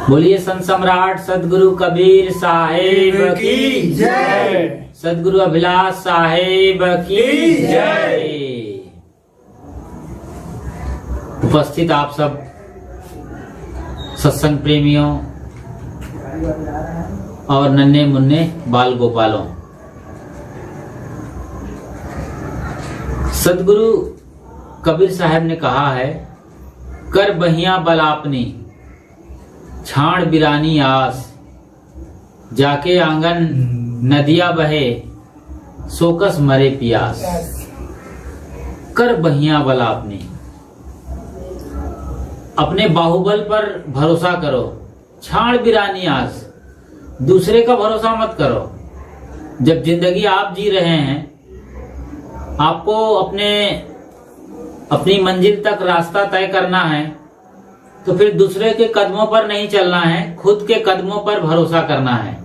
बोलिए संत सम्राट सदगुरु कबीर साहेब की जय। सदगुरु अभिलाष साहेब की जय। उपस्थित आप सब सत्संग प्रेमियों और नन्हे मुन्ने बाल गोपालों, सदगुरु कबीर साहब ने कहा है, कर बहिया बल आपनी छाण बिरानी आस, जाके आंगन नदिया बहे सोकस मरे पियास। कर बहिया बल आपनी, अपने बाहुबल पर भरोसा करो। छाण बिरानी आस, दूसरे का भरोसा मत करो। जब जिंदगी आप जी रहे हैं, आपको अपनी मंजिल तक रास्ता तय करना है, तो फिर दूसरे के कदमों पर नहीं चलना है, खुद के कदमों पर भरोसा करना है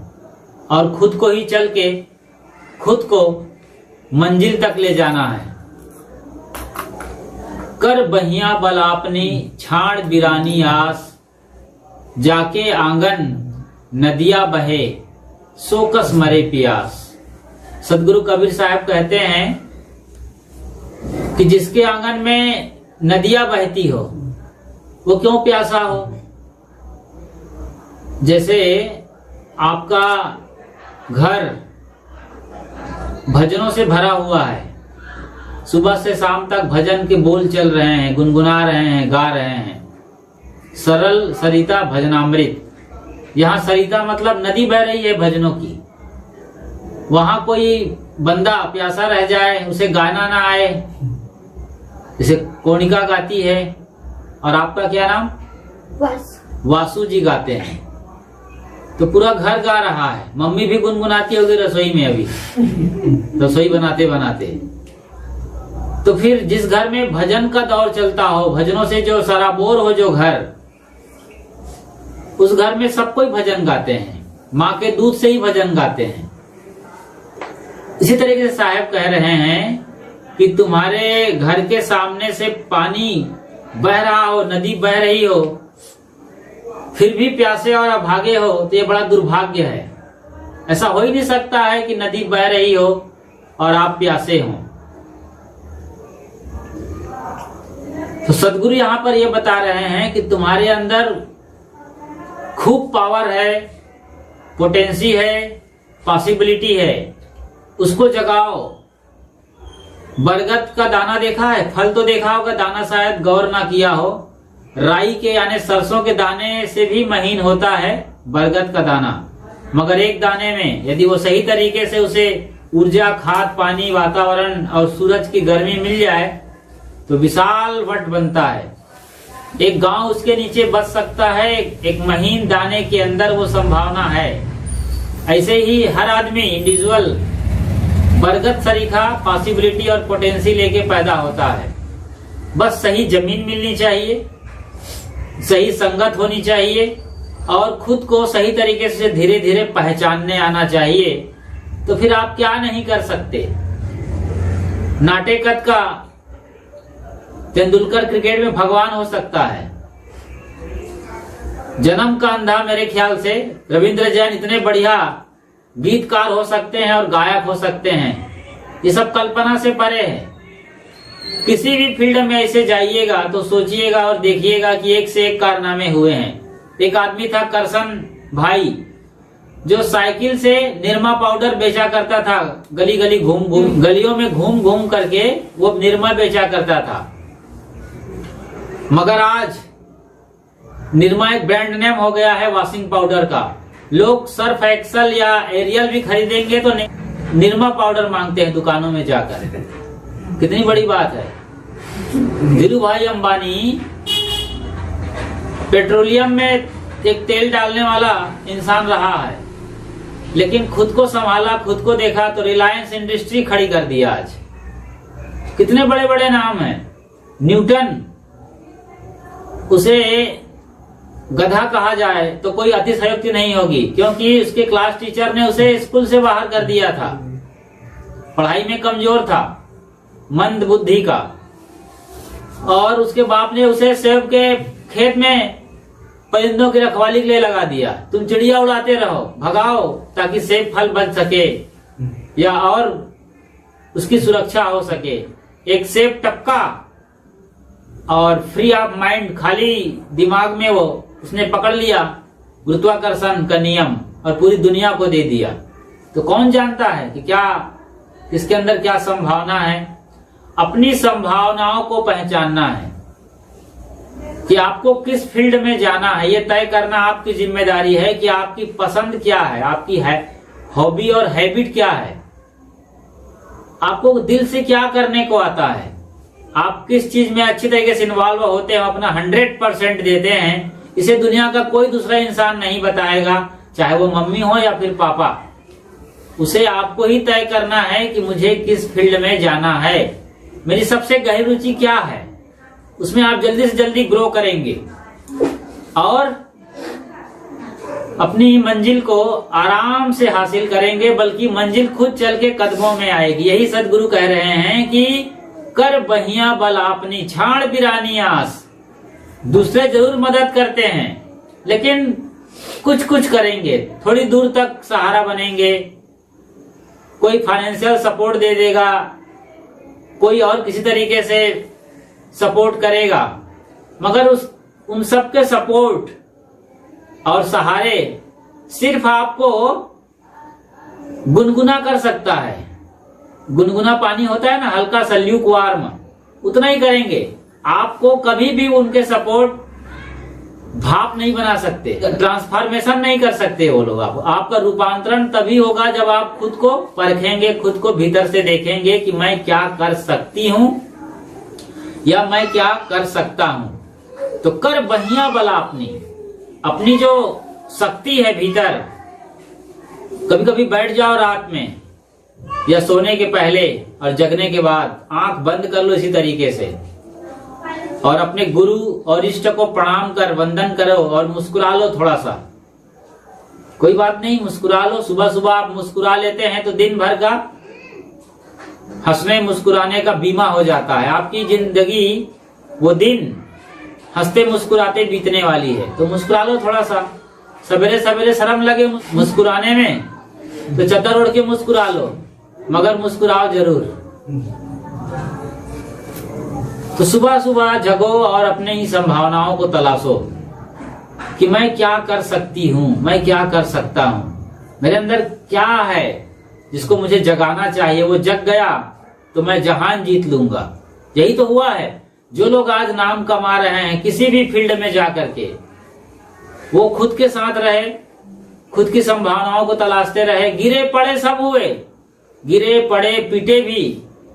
और खुद को ही चल के खुद को मंजिल तक ले जाना है। कर बहिया बल आपनी छाण बिरानी आस, जाके आंगन नदिया बहे सोकस मरे पियास। सदगुरु कबीर साहब कहते हैं कि जिसके आंगन में नदियां बहती हो वो क्यों प्यासा हो। जैसे आपका घर भजनों से भरा हुआ है, सुबह से शाम तक भजन के बोल चल रहे हैं, गुनगुना रहे हैं, गा रहे हैं। सरल सरिता भजनामृत। यहाँ सरिता मतलब नदी बह रही है भजनों की। वहां कोई बंदा प्यासा रह जाए, उसे गाना ना आए, जैसे कोनिका गाती है और आपका क्या नाम वासु जी गाते हैं, तो पूरा घर गा रहा है। मम्मी भी गुनगुनाती होगी रसोई में, अभी रसोई बनाते बनाते। तो फिर जिस घर में भजन का दौर चलता हो, भजनों से जो सराबोर हो जो घर, उस घर में सब कोई भजन गाते हैं, माँ के दूध से ही भजन गाते हैं। इसी तरीके से साहब कह रहे हैं कि तुम्हारे घर के सामने से पानी बह रहा हो, नदी बह रही हो, फिर भी प्यासे और अभागे हो, तो ये बड़ा दुर्भाग्य है। ऐसा हो ही नहीं सकता है कि नदी बह रही हो और आप प्यासे हो। तो सदगुरु यहाँ पर ये बता रहे हैं कि तुम्हारे अंदर खूब पावर है, पोटेंसी है, पॉसिबिलिटी है, उसको जगाओ। बरगद का दाना देखा है, फल तो देखा होगा, दाना शायद गौर ना किया हो। राई के यानी सरसों के दाने से भी महीन होता है बरगद का दाना, मगर एक दाने में यदि वो सही तरीके से उसे ऊर्जा, खाद, पानी, वातावरण और सूरज की गर्मी मिल जाए तो विशाल वट बनता है। एक गांव उसके नीचे बच सकता है, एक महीन दाने के अंदर वो संभावना है। ऐसे ही हर आदमी इंडिविजुअल बरगद सरीखा पॉसिबिलिटी और पोटेंसी लेके पैदा होता है। बस सही जमीन मिलनी चाहिए, सही संगत होनी चाहिए और खुद को सही तरीके से धीरे धीरे पहचानने आना चाहिए। तो फिर आप क्या नहीं कर सकते। नाटे कद का तेंदुलकर क्रिकेट में भगवान हो सकता है। जन्म का अंधा मेरे ख्याल से रविंद्र जैन इतने बढ़िया गीतकार हो सकते हैं और गायक हो सकते हैं। ये सब कल्पना से परे है। किसी भी फील्ड में ऐसे जाइएगा तो सोचिएगा और देखिएगा कि एक से एक कारनामे हुए हैं। एक आदमी था करसन भाई, जो साइकिल से निरमा पाउडर बेचा करता था, गली गली गलियों में घूम घूम करके वो निरमा बेचा करता था। मगर आज निरमा एक ब्रांड नेम हो गया है वॉशिंग पाउडर का। लोग सर्फ एक्सल या एरियल भी खरीदेंगे तो निरमा पाउडर मांगते हैं दुकानों में जाकर। कितनी बड़ी बात है। धीरू भाई अंबानी पेट्रोलियम में एक तेल डालने वाला इंसान रहा है, लेकिन खुद को संभाला, खुद को देखा तो रिलायंस इंडस्ट्री खड़ी कर दिया। आज कितने बड़े बड़े नाम हैं। न्यूटन, उसे गधा कहा जाए तो कोई अतिशयोक्ति नहीं होगी, क्योंकि उसके क्लास टीचर ने उसे स्कूल से बाहर कर दिया था। पढ़ाई में कमजोर था, मंद बुद्धि का, और उसके बाप ने उसे सेब के खेत में परिंदों की रखवाली के लिए लगा दिया, तुम चिड़िया उड़ाते रहो, भगाओ ताकि सेब फल बच सके या और उसकी सुरक्षा हो सके। एक सेब टपका और फ्री ऑफ माइंड, खाली दिमाग में वो उसने पकड़ लिया गुरुत्वाकर्षण का नियम और पूरी दुनिया को दे दिया। तो कौन जानता है कि क्या इसके अंदर क्या संभावना है। अपनी संभावनाओं को पहचानना है कि आपको किस फील्ड में जाना है, ये तय करना आपकी जिम्मेदारी है कि आपकी पसंद क्या है, आपकी है हॉबी और हैबिट क्या है, आपको दिल से क्या करने को आता है, आप किस चीज में अच्छी तरीके से इन्वॉल्व होते हैं, अपना 100% देते हैं। इसे दुनिया का कोई दूसरा इंसान नहीं बताएगा, चाहे वो मम्मी हो या फिर पापा। उसे आपको ही तय करना है कि मुझे किस फील्ड में जाना है, मेरी सबसे गहरी रुचि क्या है, उसमें आप जल्दी से जल्दी ग्रो करेंगे और अपनी मंजिल को आराम से हासिल करेंगे, बल्कि मंजिल खुद चल के कदमों में आएगी। यही सदगुरु कह रहे हैं कि कर बहिया बल आपनी छाड़ बिरानी आस। दूसरे जरूर मदद करते हैं लेकिन कुछ कुछ करेंगे, थोड़ी दूर तक सहारा बनेंगे, कोई फाइनेंशियल सपोर्ट दे देगा, कोई और किसी तरीके से सपोर्ट करेगा, मगर उन सबके सपोर्ट और सहारे सिर्फ आपको गुनगुना कर सकता है। गुनगुना पानी होता है ना, हल्का सा ल्यूकवार्म, उतना ही करेंगे। आपको कभी भी उनके सपोर्ट भाप नहीं बना सकते, ट्रांसफॉर्मेशन नहीं कर सकते वो लोग। आपका रूपांतरण तभी होगा जब आप खुद को परखेंगे, खुद को भीतर से देखेंगे कि मैं क्या कर सकती हूँ या मैं क्या कर सकता हूँ। तो कर बहिया बल अपनी जो शक्ति है भीतर, कभी कभी बैठ जाओ रात में या सोने के पहले और जगने के बाद, आंख बंद कर लो इसी तरीके से और अपने गुरु और इष्ट को प्रणाम कर वंदन करो और मुस्कुरा लो थोड़ा सा। कोई बात नहीं, मुस्कुरा लो। सुबह सुबह आप मुस्कुरा लेते हैं तो दिन भर का हंसने मुस्कुराने का बीमा हो जाता है। आपकी जिंदगी वो दिन हंसते मुस्कुराते बीतने वाली है। तो मुस्कुरा लो थोड़ा सा। सवेरे सवेरे शर्म लगे मुस्कुराने में तो चद्दर ओढ़ के मुस्कुरा लो, मगर मुस्कुराओ जरूर। तो सुबह सुबह जगो और अपने ही संभावनाओं को तलाशो कि मैं क्या कर सकती हूँ, मैं क्या कर सकता हूँ, मेरे अंदर क्या है जिसको मुझे जगाना चाहिए। वो जग गया तो मैं जहान जीत लूंगा। यही तो हुआ है। जो लोग आज नाम कमा रहे हैं किसी भी फील्ड में जाकर के, वो खुद के साथ रहे, खुद की संभावनाओं को तलाशते रहे। गिरे पड़े सब हुए, गिरे पड़े पीटे भी,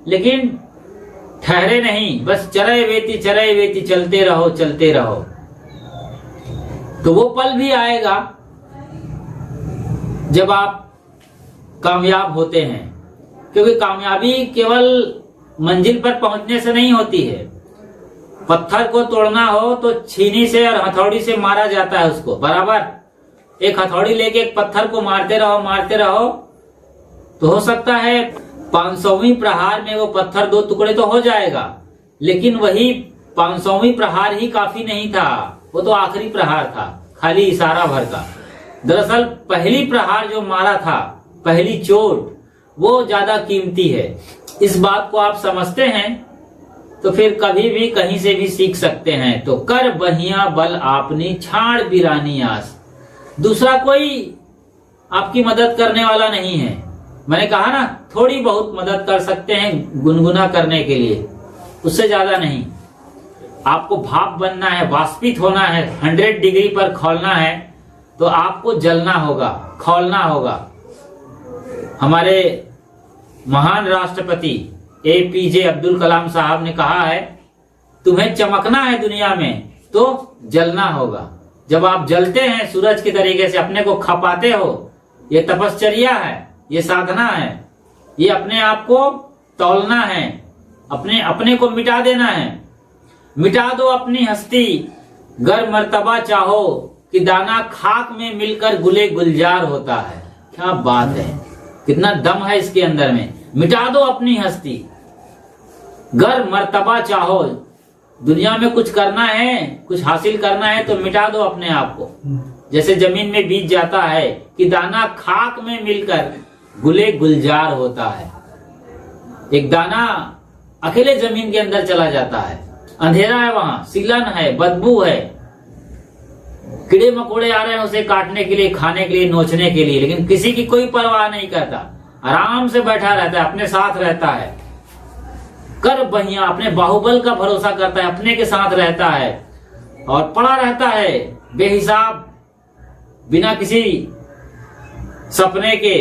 लेकिन ठहरे नहीं, बस चरे वेती चलते रहो चलते रहो। तो वो पल भी आएगा जब आप कामयाब होते हैं, क्योंकि कामयाबी केवल मंजिल पर पहुंचने से नहीं होती है। पत्थर को तोड़ना हो तो छीनी से और हथौड़ी से मारा जाता है उसको बराबर। एक हथौड़ी लेके एक पत्थर को मारते रहो तो हो सकता है 500वीं प्रहार में वो पत्थर 2 टुकड़े तो हो जाएगा, लेकिन वही 500वीं प्रहार ही काफी नहीं था, वो तो आखिरी प्रहार था, खाली इशारा भर का। दरअसल पहली प्रहार जो मारा था, पहली चोट, वो ज्यादा कीमती है। इस बात को आप समझते हैं तो फिर कभी भी कहीं से भी सीख सकते हैं। तो कर बहिया बल आपनी छाड़ बिरानी आस। दूसरा कोई आपकी मदद करने वाला नहीं है। मैंने कहा ना, थोड़ी बहुत मदद कर सकते हैं गुनगुना करने के लिए, उससे ज्यादा नहीं। आपको भाप बनना है, वाष्पित होना है, 100 डिग्री पर खौलना है, तो आपको जलना होगा, खौलना होगा। हमारे महान राष्ट्रपति APJ अब्दुल कलाम साहब ने कहा है, तुम्हें चमकना है दुनिया में तो जलना होगा। जब आप जलते हैं सूरज की तरीके से, अपने को खपाते हो, ये तपश्चर्या है, ये साधना है, ये अपने आप को तौलना है, अपने को मिटा देना है। मिटा दो अपनी हस्ती, गर मर्तबा चाहो कि दाना खाक में मिलकर गुले गुलजार होता है। क्या बात है, कितना दम है इसके अंदर में। मिटा दो अपनी हस्ती, गर मर्तबा चाहो दुनिया में कुछ करना है, कुछ हासिल करना है तो मिटा दो अपने आप को। जैसे जमीन में बीज जाता है कि दाना खाक में मिलकर गुले गुलजार होता है। एक दाना अकेले जमीन के अंदर चला जाता है, अंधेरा है, वहां सीलन है, बदबू है, कीड़े मकोड़े आ रहे हैं उसे काटने के लिए, खाने के लिए, नोचने के लिए, लेकिन किसी की कोई परवाह नहीं करता, आराम से बैठा रहता है, अपने साथ रहता है, कर बहिया अपने बाहुबल का भरोसा करता है, अपने के साथ रहता है और पड़ा रहता है बेहिसाब, बिना किसी सपने के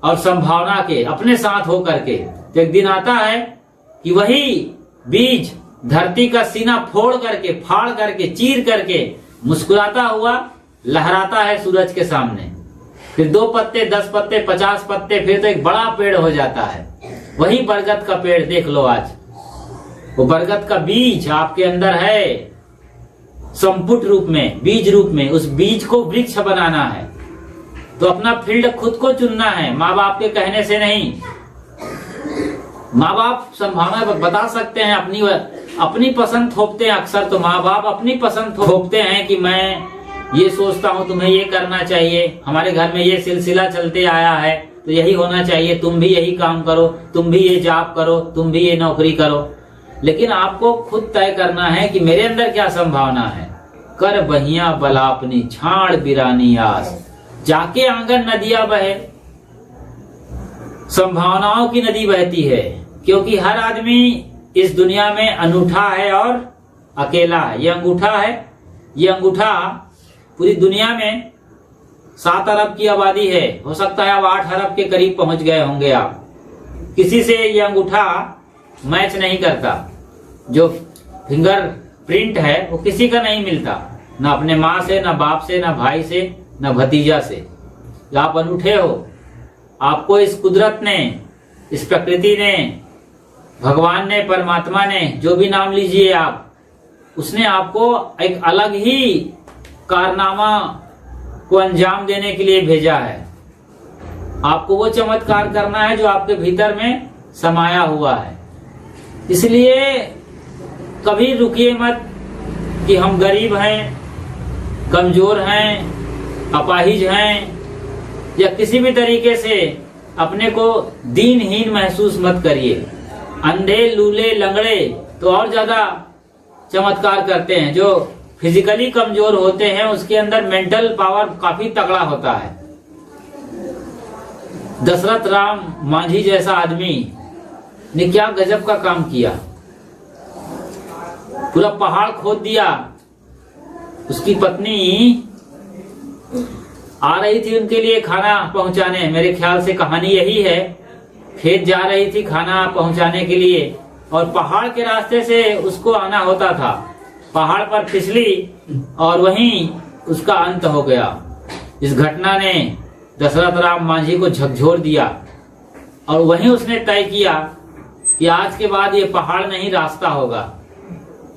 और संभावना के, अपने साथ होकर के। तो एक दिन आता है कि वही बीज धरती का सीना फोड़ करके, फाड़ करके, चीर करके मुस्कुराता हुआ लहराता है सूरज के सामने। फिर 2 पत्ते, 10 पत्ते, 50 पत्ते, फिर तो एक बड़ा पेड़ हो जाता है। वही बरगद का पेड़ देख लो आज, वो बरगद का बीज आपके अंदर है, संपुट रूप में, बीज रूप में। उस बीज को वृक्ष बनाना है तो अपना फील्ड खुद को चुनना है, माँ बाप के कहने से नहीं। माँ बाप संभावना बता सकते हैं, अपनी पसंद थोपते हैं अक्सर, तो माँ बाप अपनी पसंद थोपते हैं कि मैं ये सोचता हूँ, तुम्हें ये करना चाहिए, हमारे घर में ये सिलसिला चलते आया है तो यही होना चाहिए, तुम भी यही काम करो, तुम भी ये जॉब करो, तुम भी ये नौकरी करो। लेकिन आपको खुद तय करना है कि मेरे अंदर क्या संभावना है। कर बहिया बलापनी छाड़ बिरानी आस, जाके आंगन नदियां बहे, संभावनाओं की नदी बहती है। क्योंकि हर आदमी इस दुनिया में अनूठा है और अकेला है। ये अंगूठा है, ये अंगूठा पूरी दुनिया में 7 अरब की आबादी है, हो सकता है अब 8 अरब के करीब पहुंच गए होंगे आप। किसी से ये अंगूठा मैच नहीं करता, जो फिंगर प्रिंट है वो किसी का नहीं मिलता, ना अपने माँ से, ना बाप से, ना भाई से, ना भतीजा से। आप अनूठे हो, आपको इस कुदरत ने, इस प्रकृति ने, भगवान ने, परमात्मा ने, जो भी नाम लीजिए आप, उसने आपको एक अलग ही कारनामा को अंजाम देने के लिए भेजा है। आपको वो चमत्कार करना है जो आपके भीतर में समाया हुआ है। इसलिए कभी रुकिए मत कि हम गरीब हैं, कमजोर हैं, अपाहिज हैं, या किसी भी तरीके से अपने को दीनहीन महसूस मत करिए। अंधे, लूले, लंगड़े तो और ज्यादा चमत्कार करते हैं। जो फिजिकली कमजोर होते हैं उसके अंदर मेंटल पावर काफी तगड़ा होता है। दशरथ राम मांझी जैसा आदमी ने क्या गजब का काम किया, पूरा पहाड़ खोद दिया। उसकी पत्नी आ रही थी उनके लिए खाना पहुंचाने, मेरे ख्याल से कहानी यही है। खेत जा रही थी खाना पहुंचाने के लिए और पहाड़ के रास्ते से उसको आना होता था। पहाड़ पर फिसली और वहीं उसका अंत हो गया। इस घटना ने दशरथ राम मांझी को झकझोर दिया और वहीं उसने तय किया कि आज के बाद ये पहाड़ नहीं रास्ता होगा,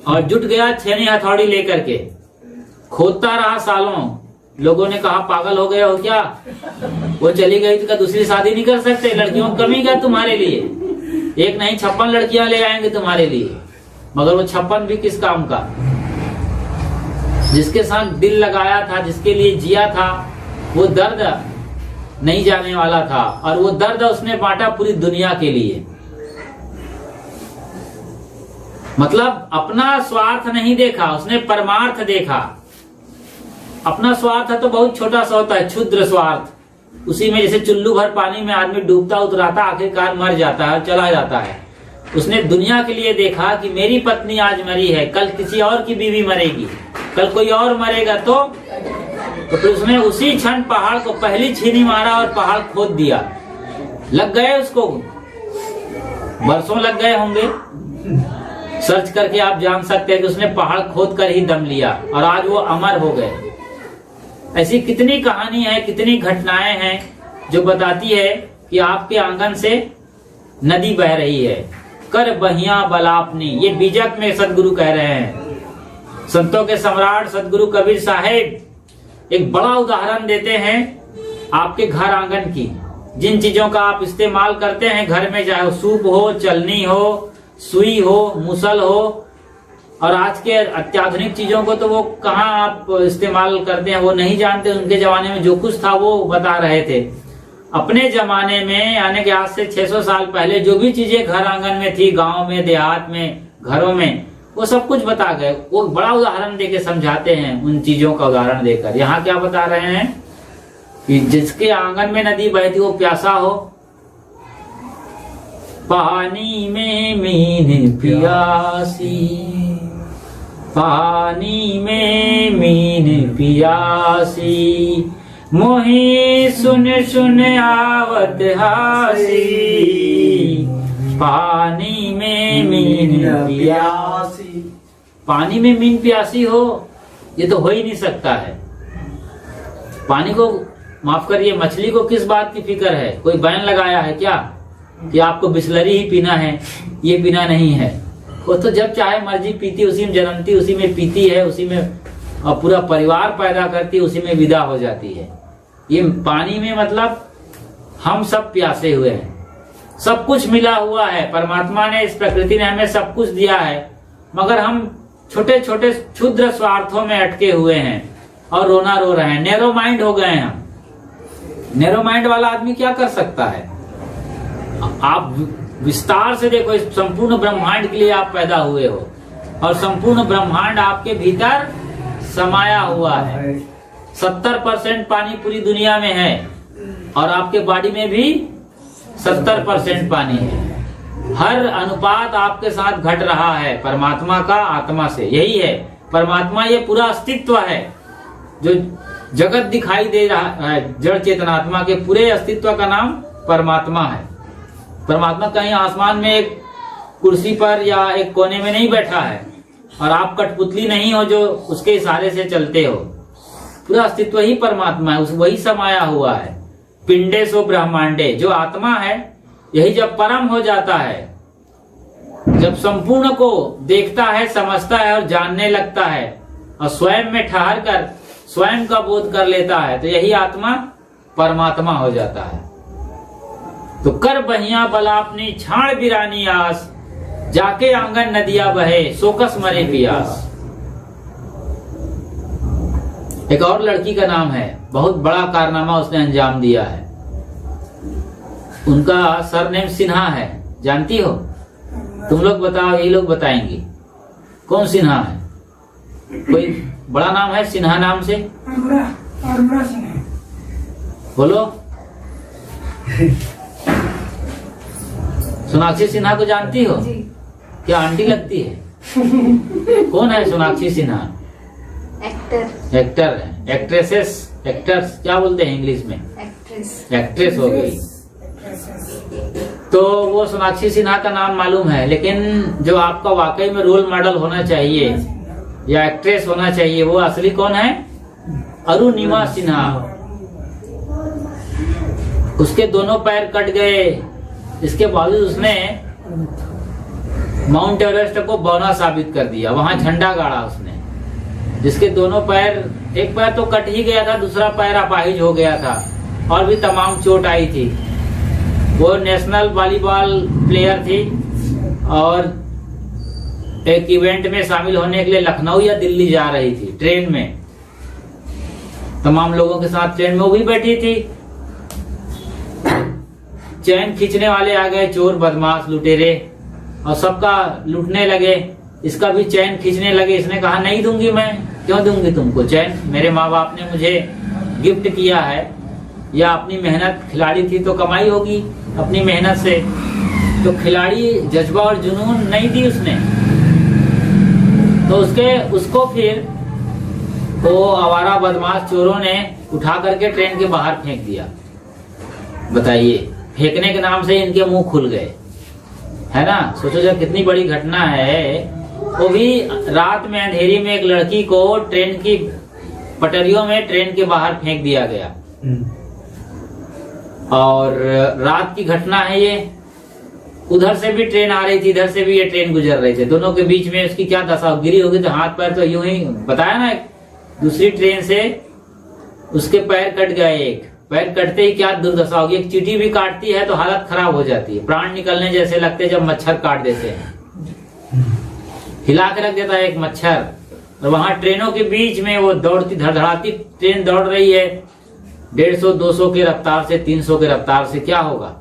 और जुट गया छेनी हथौड़ी लेकर के। खोदता रहा सालों। लोगों ने कहा पागल हो गए हो क्या, वो चली गई तो क्या दूसरी शादी नहीं कर सकते, लड़कियों की कमी क्या तुम्हारे लिए, एक नहीं 56 लड़कियां ले आएंगे तुम्हारे लिए। मगर वो 56 भी किस काम का, जिसके साथ दिल लगाया था, जिसके लिए जिया था, वो दर्द नहीं जाने वाला था, और वो दर्द उसने बांटा पूरी दुनिया के लिए। मतलब अपना स्वार्थ नहीं देखा, उसने परमार्थ देखा। अपना स्वार्थ है तो बहुत छोटा सा होता है, क्षुद्र स्वार्थ। उसी में जैसे चुल्लू भर पानी में आदमी डूबता उतराता, आखिरकार मर जाता है, चला जाता है। उसने दुनिया के लिए देखा कि मेरी पत्नी आज मरी है, कल किसी और की बीवी मरेगी, कल कोई और मरेगा, तो फिर उसने उसी क्षण पहाड़ को पहली छीनी मारा और पहाड़ खोद दिया। लग गए उसको, बरसों लग गए होंगे। सर्च करके आप जान सकते हैं कि उसने पहाड़ खोद कर ही दम लिया और आज वो अमर हो गए। ऐसी कितनी कहानी है, कितनी घटनाएं हैं जो बताती है कि आपके आंगन से नदी बह रही है। कर बहिया बलापनी, ये बीजक में सदगुरु कह रहे हैं। संतों के सम्राट सदगुरु कबीर साहेब एक बड़ा उदाहरण देते हैं आपके घर आंगन की। जिन चीजों का आप इस्तेमाल करते हैं घर में, चाहे वो सूप हो, चलनी हो, सुई हो, मुसल हो, और आज के अत्याधुनिक चीजों को तो वो कहाँ आप इस्तेमाल करते हैं वो नहीं जानते। उनके जमाने में जो कुछ था वो बता रहे थे। अपने जमाने में यानी कि आज से 600 साल पहले जो भी चीजें घर आंगन में थी, गांव में, देहात में, घरों में, वो सब कुछ बता गए। वो बड़ा उदाहरण देके समझाते हैं, उन चीजों का उदाहरण देकर। यहाँ क्या बता रहे हैं कि जिसके आंगन में नदी बहती वो प्यासा हो, पानी में मीन प्यासी, पानी में मीन पियासी, मोही सुन सुन आवत हासी, पानी में मीन प्यासी। पानी में मीन प्यासी हो, ये तो हो ही नहीं सकता है। पानी को माफ करिए, मछली को किस बात की फिक्र है? कोई बैन लगाया है क्या कि आपको बिस्लरी ही पीना है, ये पीना नहीं है? वो तो जब चाहे मर्जी पीती, उसी में जन्मती, उसी में पीती है, उसी में और पूरा परिवार पैदा करती, उसी में विदा हो जाती है। ये पानी में मतलब हम सब प्यासे हुए हैं, सब कुछ मिला हुआ है। परमात्मा ने, इस प्रकृति ने हमें सब कुछ दिया है, मगर हम छोटे छोटे क्षुद्र स्वार्थों में अटके हुए हैं और रोना रो रहे हैं। नैरो माइंड हो गए हैं हम। नैरो माइंड वाला आदमी क्या कर सकता है? आप विस्तार से देखो, इस संपूर्ण ब्रह्मांड के लिए आप पैदा हुए हो और संपूर्ण ब्रह्मांड आपके भीतर समाया हुआ है। 70% पानी पूरी दुनिया में है और आपके बॉडी में भी 70% पानी है। हर अनुपात आपके साथ घट रहा है परमात्मा का आत्मा से। यही है परमात्मा, ये पूरा अस्तित्व है जो जगत दिखाई दे रहा है। जड़ चेतनात्मा के पूरे अस्तित्व का नाम परमात्मा है। परमात्मा कहीं आसमान में एक कुर्सी पर या एक कोने में नहीं बैठा है और आप कठपुतली नहीं हो जो उसके इशारे से चलते हो। पूरा अस्तित्व ही परमात्मा है, वही समाया हुआ है। पिंडे सो ब्रह्मांडे, जो आत्मा है यही जब परम हो जाता है, जब संपूर्ण को देखता है, समझता है और जानने लगता है और स्वयं में ठहर कर स्वयं का बोध कर लेता है, तो यही आत्मा परमात्मा हो जाता है। तो कर बहिया बलापनी छाण बिरानी आस, जाके आंगन नदिया बहे सोकस मरे पियास। एक और लड़की का नाम है, बहुत बड़ा कारनामा उसने अंजाम दिया है। उनका सरनेम सिन्हा है, जानती हो? तुम लोग बताओ, ये लोग बताएंगी कौन सिन्हा है? कोई बड़ा नाम है सिन्हा नाम से? बोलो। सोनाक्षी सिन्हा को जानती हो? क्या आंटी लगती है? कौन है सोनाक्षी सिन्हा? एक्टर है। एक्ट्रेसेस, एक्टर्स क्या बोलते हैं इंग्लिश में? एक्ट्रेस हो गई। तो वो सोनाक्षी सिन्हा का नाम मालूम है, लेकिन जो आपका वाकई में रोल मॉडल होना चाहिए या एक्ट्रेस होना चाहिए, वो असली कौन है? अरुणिमा सिन्हा। उसके दोनों पैर कट गए, इसके बावजूद उसने माउंट एवरेस्ट को बौना साबित कर दिया। वहां झंडा गाड़ा उसने। जिसके दोनों पैर, एक पैर तो कट ही गया था, दूसरा पैर अपाहिज हो गया था और भी तमाम चोट आई थी। वो नेशनल वॉलीबॉल प्लेयर थी और एक इवेंट में शामिल होने के लिए लखनऊ या दिल्ली जा रही थी ट्रेन में। तमाम लोगों के साथ ट्रेन में वो भी बैठी थी। चैन खींचने वाले आ गए, चोर, बदमाश, लुटेरे, और सबका लूटने लगे। इसका भी चैन खींचने लगे। इसने कहा नहीं दूंगी मैं। क्यों दूंगी तुमको चैन? मेरे माँ बाप ने मुझे गिफ्ट किया है, या अपनी मेहनत, खिलाड़ी थी तो कमाई होगी अपनी मेहनत से। तो खिलाड़ी जज्बा और जुनून नहीं दी उसने, तो उसको फिर वो आवारा बदमाश चोरों ने उठा करके ट्रेन के बाहर फेंक दिया। बताइए, फेंकने के नाम से इनके मुंह खुल गए, है ना? सोचो जब कितनी बड़ी घटना है। वो भी रात में अंधेरी में एक लड़की को ट्रेन की पटरियों में ट्रेन के बाहर फेंक दिया गया। और रात की घटना है ये। उधर से भी ट्रेन आ रही थी, इधर से भी ये ट्रेन गुजर रही थी। दोनों के बीच में उसकी क्या दशा गिरी होगी, तो हाथ पैर तो यूं ही, बताया ना, दूसरी ट्रेन से उसके पैर कट गए। एक पैर कटते ही क्या दुर्दशा होगी। एक चींटी भी काटती है तो हालत खराब हो जाती है, प्राण निकलने जैसे लगते जब मच्छर काट देते हैं। हिला के रख देता है एक मच्छर। और वहां ट्रेनों के बीच में वो दौड़ती धड़धड़ाती ट्रेन दौड़ रही है 150-200 के रफ्तार से, 300 के रफ्तार से, क्या होगा?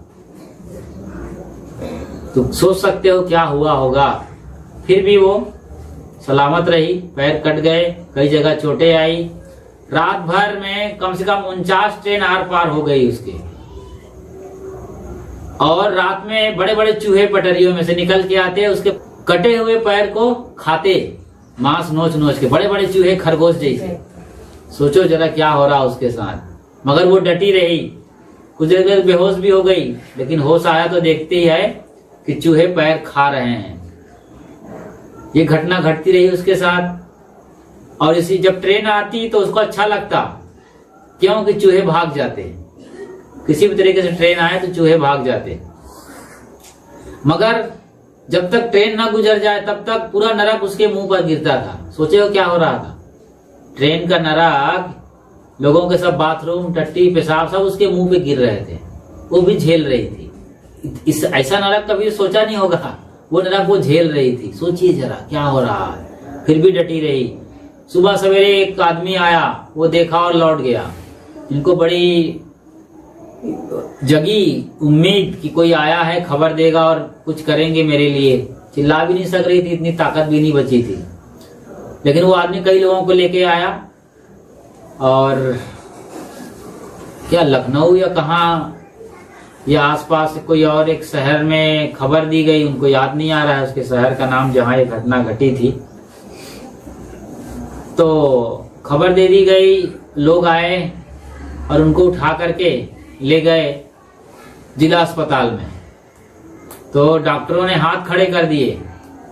तो सोच सकते हो क्या हुआ होगा। फिर भी वो सलामत रही, पैर कट गए, कई जगह चोटें आई। रात भर में कम से कम 49 ट्रेन आर पार हो गई उसके। और रात में बड़े बड़े चूहे पटरियों में से निकल के आते, उसके कटे हुए पैर को खाते, मांस नोच नोच के, बड़े बड़े चूहे खरगोश जैसे। सोचो जरा क्या हो रहा उसके साथ। मगर वो डटी रही, कुछ देर बेहोश भी हो गई, लेकिन होश आया तो देखते ही है कि चूहे पैर खा रहे हैं। ये घटना घटती रही उसके साथ। और इसी जब ट्रेन आती तो उसको अच्छा लगता, क्योंकि चूहे भाग जाते, किसी भी तरीके से ट्रेन आए तो चूहे भाग जाते। मगर जब तक ट्रेन ना गुजर जाए तब तक पूरा नरक उसके मुंह पर गिरता था। सोचे हो क्या हो रहा था? ट्रेन का नरक, लोगों के सब बाथरूम, टट्टी, पेशाब सब उसके मुंह पे गिर रहे थे, वो भी झेल रही थी। ऐसा नरक कभी सोचा नहीं होगा, वो नरक वो झेल रही थी। सोचिए जरा क्या हो रहा है। फिर भी डटी रही। सुबह सवेरे एक आदमी आया, वो देखा और लौट गया। इनको बड़ी जगी उम्मीद कि कोई आया है, खबर देगा और कुछ करेंगे मेरे लिए। चिल्ला भी नहीं सक रही थी, इतनी ताकत भी नहीं बची थी। लेकिन वो आदमी कई लोगों को लेके आया और क्या लखनऊ या कहाँ या आसपास कोई और एक शहर में खबर दी गई, उनको याद नहीं आ रहा है उसके शहर का नाम जहां ये घटना घटी थी। तो खबर दे दी गई, लोग आए और उनको उठा करके ले गए जिला अस्पताल में। तो डॉक्टरों ने हाथ खड़े कर दिए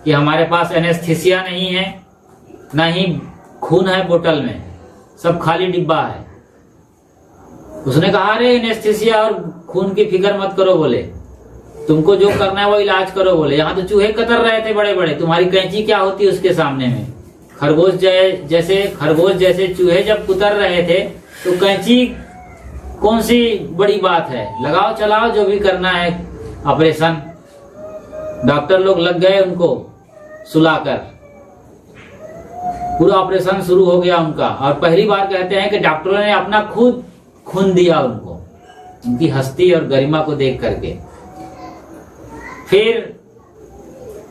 कि हमारे पास एनेस्थीसिया नहीं है, ना ही खून है बोतल में, सब खाली डिब्बा है। उसने कहा अरे एनेस्थीसिया और खून की फिक्र मत करो, बोले तुमको जो करना है वो इलाज करो। बोले यहाँ तो चूहे कतर रहे थे बड़े बड़े, तुम्हारी कैंची क्या होती है उसके सामने में। खरगोश जैसे चूहे जब कुतर रहे थे तो कैंची कौन सी बड़ी बात है, लगाओ चलाओ जो भी करना है ऑपरेशन। डॉक्टर लोग लग गए उनको सुलाकर, पूरा ऑपरेशन शुरू हो गया उनका। और पहली बार कहते हैं कि डॉक्टरों ने अपना खुद खून दिया उनको, उनकी हस्ती और गरिमा को देख करके। फिर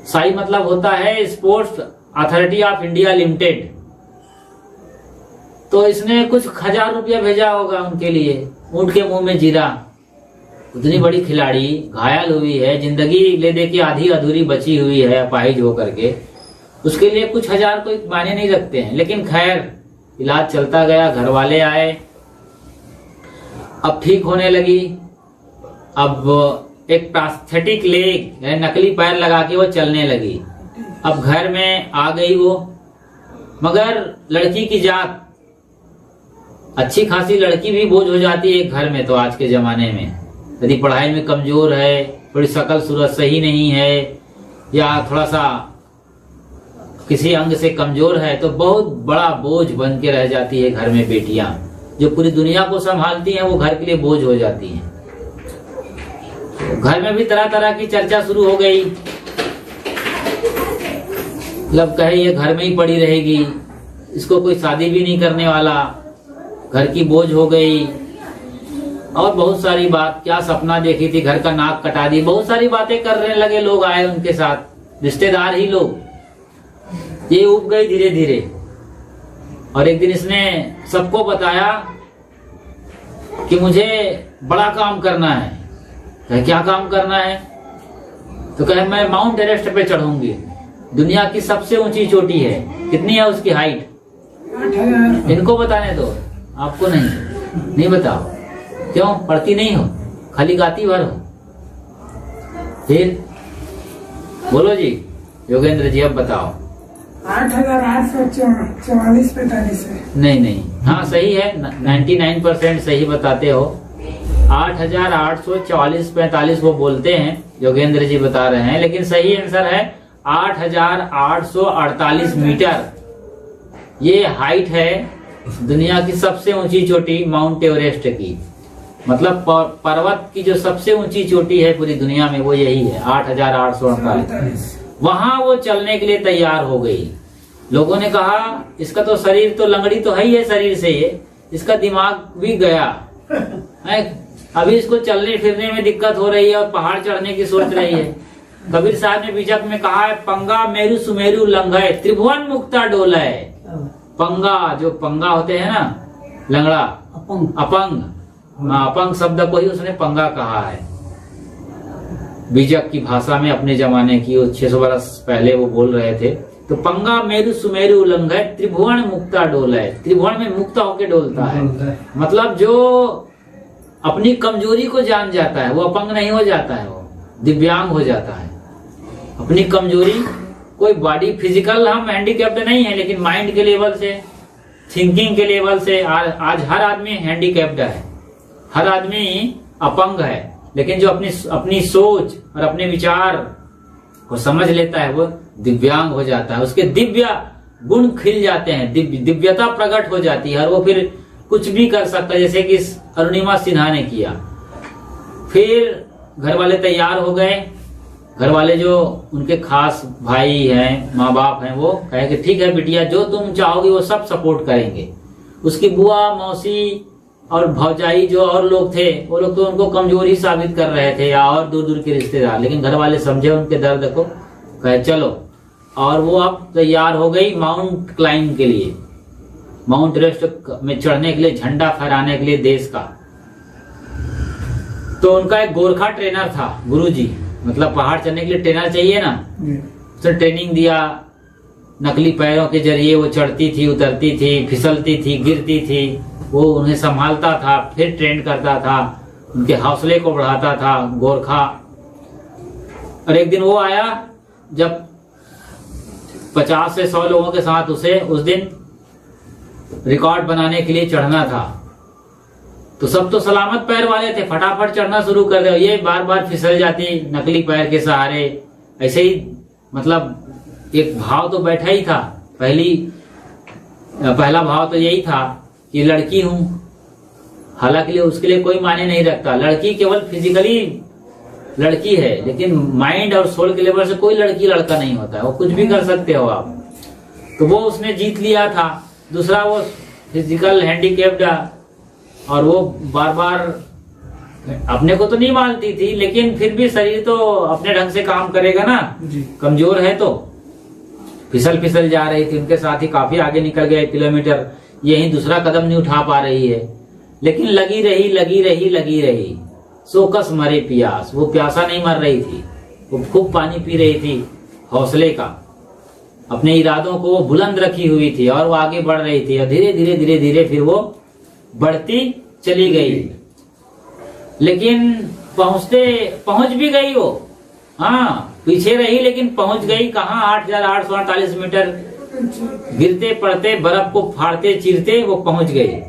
साई मतलब होता है sports authority of India limited, तो इसने कुछ 1000 रुपया भेजा होगा उनके लिए। ऊंट के मुंह में जीरा, उतनी बड़ी खिलाड़ी घायल हुई है, जिंदगी ले दे के आधी अधूरी बची हुई है अपाहिज होकर के, उसके लिए कुछ 1000 कोई मायने नहीं रखते हैं। लेकिन खैर इलाज चलता गया, घर वाले आए, अब ठीक होने लगी। अब एक प्लास्थेटिक लेग यानी नकली पैर लगा के वो चलने लगी। अब घर में आ गई वो, मगर लड़की की जात अच्छी खासी, लड़की भी बोझ हो जाती है एक घर में। तो आज के जमाने में यदि पढ़ाई में कमजोर है, थोड़ी शकल सूरत सही नहीं है, या थोड़ा सा किसी अंग से कमजोर है, तो बहुत बड़ा बोझ बन के रह जाती है घर में। बेटियां जो पूरी दुनिया को संभालती हैं वो घर के लिए बोझ हो जाती हैं। घर में भी तरह तरह की चर्चा शुरू हो गई, मतलब कहे ये घर में ही पड़ी रहेगी, इसको कोई शादी भी नहीं करने वाला, घर की बोझ हो गई। और बहुत सारी बात, क्या सपना देखी थी, घर का नाक कटा दी, बहुत सारी बातें करने लगे। लोग आए उनके साथ, रिश्तेदार ही लोग। ये उब गई धीरे धीरे। और एक दिन इसने सबको बताया कि मुझे बड़ा काम करना है। कहे क्या काम करना है? तो कहे मैं माउंट एवरेस्ट पे चढ़ूंगी, दुनिया की सबसे ऊंची चोटी है। कितनी है उसकी हाइट? 8000। इनको बताने दो, आपको नहीं बताओ। क्यों? पढ़ती नहीं हो, खाली गाती भर हो। फिर बोलो जी योगेंद्र जी, अब बताओ। 8844 है। नहीं, हाँ सही है, 99% सही बताते हो। 8844-45 वो बोलते हैं, योगेंद्र जी बता रहे हैं, लेकिन सही आंसर है 8848 मीटर। ये हाइट है दुनिया की सबसे ऊंची चोटी माउंट एवरेस्ट की। मतलब पर्वत की जो सबसे ऊंची चोटी है पूरी दुनिया में वो यही है, 8848। वहां वो चलने के लिए तैयार हो गई। लोगों ने कहा इसका तो शरीर तो लंगड़ी तो है ही है शरीर से, ये इसका दिमाग भी गया है, अभी इसको चलने फिरने में दिक्कत हो रही है और पहाड़ चढ़ने की सोच रही है। कबीर साहब ने बीजक में कहा है, पंगा मेरु सुमेरु लंघे त्रिभुवन मुक्ता डोला है। पंगा, जो पंगा होते हैं ना, लंगड़ा, अपंग, अपंग शब्द को ही उसने पंगा कहा है बीजक की भाषा में, अपने जमाने की, 600 वर्ष पहले वो बोल रहे थे। तो पंगा मेरु सुमेरु उल्लंघे त्रिभुवन मुक्ता डोले, त्रिभुवन में मुक्ता होके डोलता है। मतलब जो अपनी कमजोरी को जान जाता है वो अपंग नहीं हो जाता है, वो दिव्यांग हो जाता है। अपनी कमजोरी, कोई बॉडी फिजिकल हम हैंडीकैप्ड नहीं है, लेकिन माइंड के लेवल से, थिंकिंग के लेवल से आज हर आदमी हैंडीकैप्ड है, हर आदमी अपंग है। लेकिन जो अपनी सोच और अपने विचार को समझ लेता है वो दिव्यांग हो जाता है, उसके दिव्य गुण खिल जाते हैं, दिव्यता प्रकट हो जाती है और वो फिर कुछ भी कर सकता है, जैसे कि अरुणिमा सिन्हा ने किया। फिर घर वाले तैयार हो गए, घर वाले जो उनके खास भाई हैं, माँ बाप हैं, वो कहे कि ठीक है बिटिया, जो तुम चाहोगी वो सब सपोर्ट करेंगे। उसकी बुआ, मौसी और भौजाई जो और लोग थे, वो लोग तो उनको कमजोरी साबित कर रहे थे, या और दूर दूर के रिश्तेदार, लेकिन घर वाले समझे उनके दर्द को, कहे चलो। और वो अब तैयार हो गई माउंट क्लाइंब के लिए, माउंट एवरेस्ट में चढ़ने के लिए, झंडा फहराने के लिए देश का। तो उनका एक गोरखा ट्रेनर था, गुरुजी, मतलब पहाड़ चढ़ने के लिए ट्रेनर चाहिए ना, उसने ट्रेनिंग दिया। नकली पैरों के जरिए वो चढ़ती थी, उतरती थी, फिसलती थी, गिरती थी, वो उन्हें संभालता था, फिर ट्रेन करता था, उनके हौसले को बढ़ाता था गोरखा। और एक दिन वो आया जब 50 से 100 लोगों के साथ उसे उस दिन रिकॉर्ड बनाने के लिए चढ़ना था। तो सब तो सलामत पैर वाले थे, फटाफट चढ़ना शुरू कर दे, ये बार बार फिसल जाती नकली पैर के सहारे। ऐसे ही मतलब एक भाव तो बैठा ही था, पहला भाव तो यही था कि लड़की हूं। हालांकि उसके लिए कोई मायने नहीं रखता, लड़की केवल फिजिकली लड़की है, लेकिन माइंड और सोल के लेवल से कोई लड़की लड़का नहीं होता है, वो कुछ भी कर सकते हो आप। तो वो उसने जीत लिया था। दूसरा, वो फिजिकल हैंडीकैप्ड, और वो बार बार अपने को तो नहीं मानती थी, लेकिन फिर भी शरीर तो अपने ढंग से काम करेगा ना, कमजोर है तो फिसल जा रही थी। उनके साथ ही काफी आगे निकल गए किलोमीटर, यही दूसरा कदम नहीं उठा पा रही है, लेकिन लगी रही। सोकस मरे प्यास, वो प्यासा नहीं मर रही थी, वो खूब पानी पी रही थी, हौसले का, अपने इरादों को वो बुलंद रखी हुई थी और वो आगे बढ़ रही थी। और धीरे धीरे फिर वो बढ़ती चली गई, लेकिन पहुंच भी गई वो। हाँ, पीछे रही लेकिन पहुंच गई कहाँ? 8,848 मीटर गिरते पड़ते, बर्फ को फाड़ते चीरते वो पहुंच गई।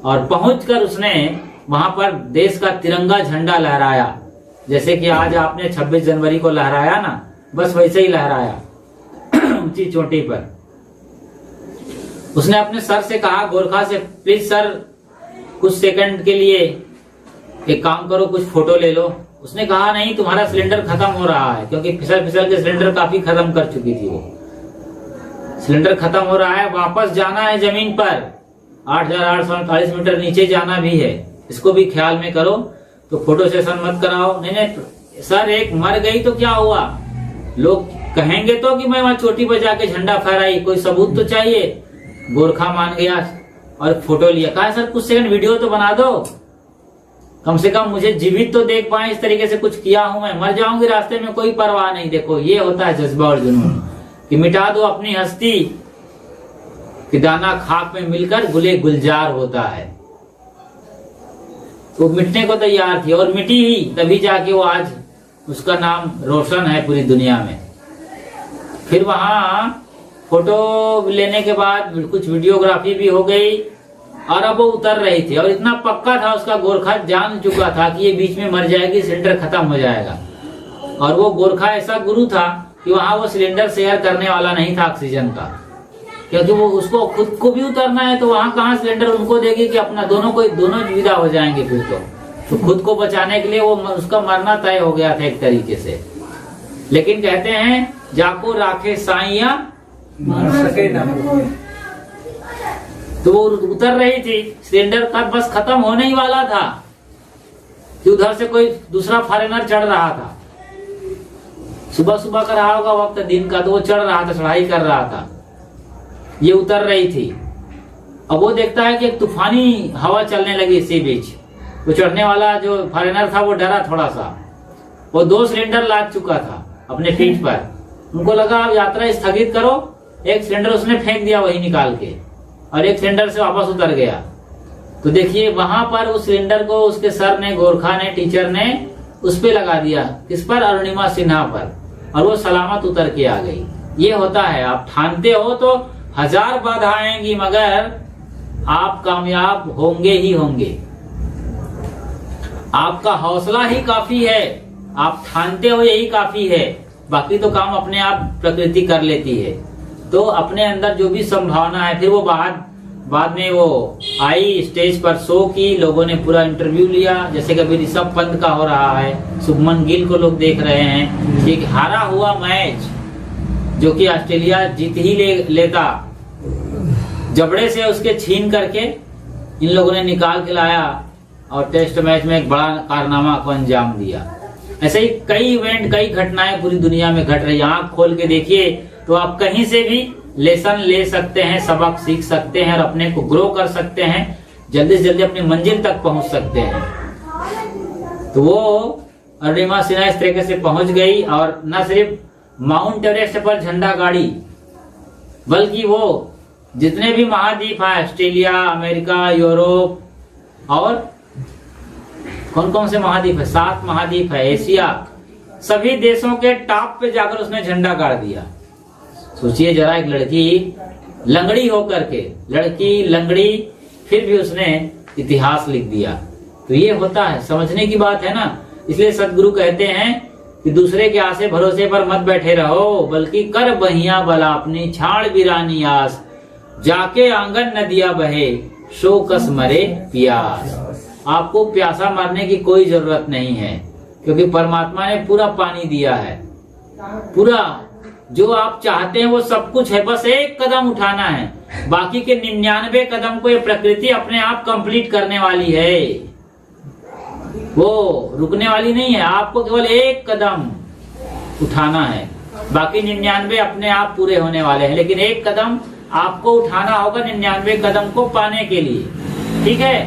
और पहुंचकर उसने वहां पर देश का तिरंगा झंडा लहराया, जैसे कि आज आपने 26 जनवरी को लहराया ना, बस वैसे ही लहराया ऊंची चोटी पर। उसने अपने सर से कहा, गोरखा से, प्लीज सर कुछ सेकंड के लिए एक काम करो, कुछ फोटो ले लो। उसने कहा नहीं, तुम्हारा सिलेंडर खत्म हो रहा है, क्योंकि फिसल के सिलेंडर काफी खत्म कर चुकी थी वो। सिलेंडर खत्म हो रहा है, वापस जाना है जमीन पर, 8,848 मीटर नीचे जाना भी है, इसको भी ख्याल में करो। तो फोटो सेशन मत कराओ। नहीं सर, एक मर गई तो क्या हुआ, लोग कहेंगे तो कि मैं वहां चोटी पर जाके झंडा फहराई, कोई सबूत तो चाहिए। गोरखा मान गया और फोटो लिया। कहा सर कुछ सेकंड वीडियो तो बना दो, कम से कम मुझे जीवित तो देख पाए, इस तरीके से कुछ किया हूं मैं, मर जाऊंगी रास्ते में कोई परवाह नहीं। देखो ये होता है जज्बा और जुनून, कि मिटा दो अपनी हस्ती, कि दाना खाक में मिलकर गुले गुलजार होता है। तो मिटने को तैयार थी और मिटी ही, तभी जाके वो आज उसका नाम रोशन है पूरी दुनिया में। फिर वहां फोटो लेने के बाद कुछ वीडियोग्राफी भी हो गई और अब वो उतर रही थी। और इतना पक्का था उसका, गोरखा जान चुका था कि ये बीच में मर जाएगी, सिलेंडर खत्म हो जाएगा। और वो गोरखा ऐसा गुरु था कि वहां वो सिलेंडर शेयर करने वाला नहीं था ऑक्सीजन का, क्योंकि वो उसको खुद को भी उतरना है, तो वहां कहाँ सिलेंडर उनको देगी कि अपना दोनों विदा हो जाएंगे फिर तो खुद को बचाने के लिए वो उसका मरना तय हो गया था एक तरीके से। लेकिन कहते हैं जाको राखे साइया मार सके ना कोई। तो वो उतर रही थी, सिलेंडर का बस खत्म होने ही वाला था कि उधर से कोई दूसरा फॉरेनर चढ़ रहा था। सुबह सुबह का रहा होगा वक्त दिन का, तो वो चढ़ रहा था, चढ़ाई कर रहा था। ये उतर रही थी। अब वो देखता है कि एक तूफानी हवा चलने लगी इसी बीच। वो चढ़ने वाला जो फॉरेनर था वो डरा थोड़ा सा। वो 2 सिलेंडर लाद चुका था अपने पीठ पर। उनको लगा अब यात्रा स्थगित करो। एक सिलेंडर उसने फेंक दिया वही निकाल के, और एक सिलेंडर से वापस उतर गया। तो देखिए वहां पर उस सिलेंडर को उसके सर ने, गोरखा ने, टीचर ने उस पे लगा दिया। किस पर? अरुणिमा सिन्हा पर। और वो सलामत उतर के आ गई। ये होता है, आप ठानते हो तो 1000 बाधा आएंगी मगर आप कामयाब होंगे ही होंगे। आपका हौसला ही काफी है, आप ठानते हो यही काफी है। बाकी तो काम अपने आप प्रकृति कर लेती है। तो अपने अंदर जो भी संभावना है, फिर वो बाद में वो आई स्टेज पर, शो की, लोगों ने पूरा इंटरव्यू लिया। जैसे कभी ऋषभ पंत का हो रहा है, शुभमन गिल को लोग देख रहे हैं। एक हारा हुआ मैच जो कि ऑस्ट्रेलिया जीत ही लेता, जबड़े से उसके छीन करके इन लोगों ने निकाल के लाया और टेस्ट मैच में एक बड़ा कारनामा को अंजाम दिया। ऐसे ही कई इवेंट, कई घटनाएं पूरी दुनिया में घट रही है। आंख खोल के देखिए तो आप कहीं से भी लेसन ले सकते हैं, सबक सीख सकते हैं और अपने को ग्रो कर सकते हैं। जल्दी से जल्दी अपनी मंजिल तक पहुंच सकते हैं। तो वो अरुणिमा सिन्हा इस तरीके से पहुंच गई और न सिर्फ माउंट एवरेस्ट पर झंडा गाड़ी, बल्कि वो जितने भी महाद्वीप है, ऑस्ट्रेलिया, अमेरिका, यूरोप और कौन कौन से महाद्वीप है, 7 महाद्वीप है, एशिया, सभी देशों के टॉप पे जाकर उसने झंडा गाड़ दिया। सोचिए जरा, एक लड़की लंगड़ी होकर के, लड़की लंगड़ी, फिर भी उसने इतिहास लिख दिया। तो ये होता है, समझने की बात है ना। इसलिए सदगुरु कहते हैं कि दूसरे के आसे भरोसे पर मत बैठे रहो, बल्कि कर बहिया बला अपनी, छाड़ बिरानी आस, जाके आंगन नदिया बहे, शो कस मरे प्यास। आपको प्यासा मरने की कोई जरूरत नहीं है, क्योंकि परमात्मा ने पूरा पानी दिया है। पूरा जो आप चाहते हैं वो सब कुछ है, बस एक कदम उठाना है। बाकी के 99 कदम को ये प्रकृति अपने आप कंप्लीट करने वाली है, वो रुकने वाली नहीं है। आपको केवल एक कदम उठाना है, बाकी 99 अपने आप पूरे होने वाले हैं। लेकिन एक कदम आपको उठाना होगा 99 कदम को पाने के लिए। ठीक है,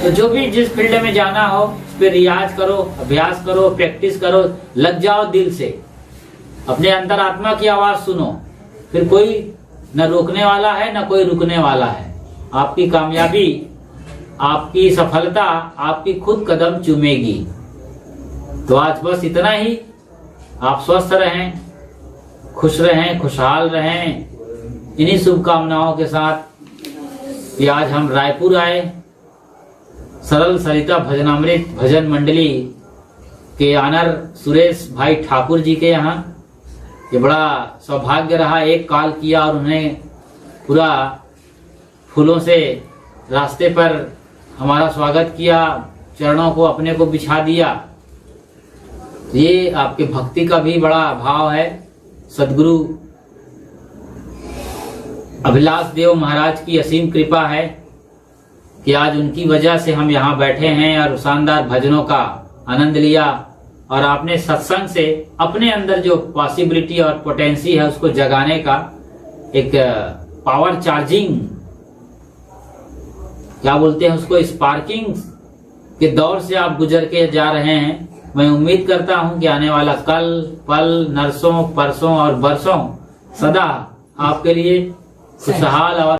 तो जो भी जिस फील्ड में जाना हो उस पर रियाज करो, अभ्यास करो, प्रैक्टिस करो, लग जाओ दिल से। अपने अंतरात्मा की आवाज सुनो, फिर कोई न रोकने वाला है न कोई रुकने वाला है। आपकी कामयाबी, आपकी सफलता आपकी खुद कदम चूमेगी। तो आज बस इतना ही। आप स्वस्थ रहें, खुश रहें, खुशहाल रहें, इन्हीं शुभकामनाओं के साथ कि आज हम रायपुर आए, सरल सरिता भजनामृत भजन मंडली के ऑनर सुरेश भाई ठाकुर जी के यहाँ। ये बड़ा सौभाग्य रहा, एक कॉल किया और उन्हें पूरा फूलों से रास्ते पर हमारा स्वागत किया, चरणों को अपने को बिछा दिया। ये आपके भक्ति का भी बड़ा भाव है। सदगुरु अभिलाष देव महाराज की असीम कृपा है कि आज उनकी वजह से हम यहाँ बैठे हैं और शानदार भजनों का आनंद लिया। और आपने सत्संग से अपने अंदर जो पॉसिबिलिटी और पोटेंसी है उसको जगाने का एक पावर चार्जिंग, क्या बोलते हैं उसको, स्पार्किंग के दौर से आप गुजर के जा रहे हैं। मैं उम्मीद करता हूं कि आने वाला कल, पल, नरसों, परसों और बरसों सदा आपके लिए खुशहाल और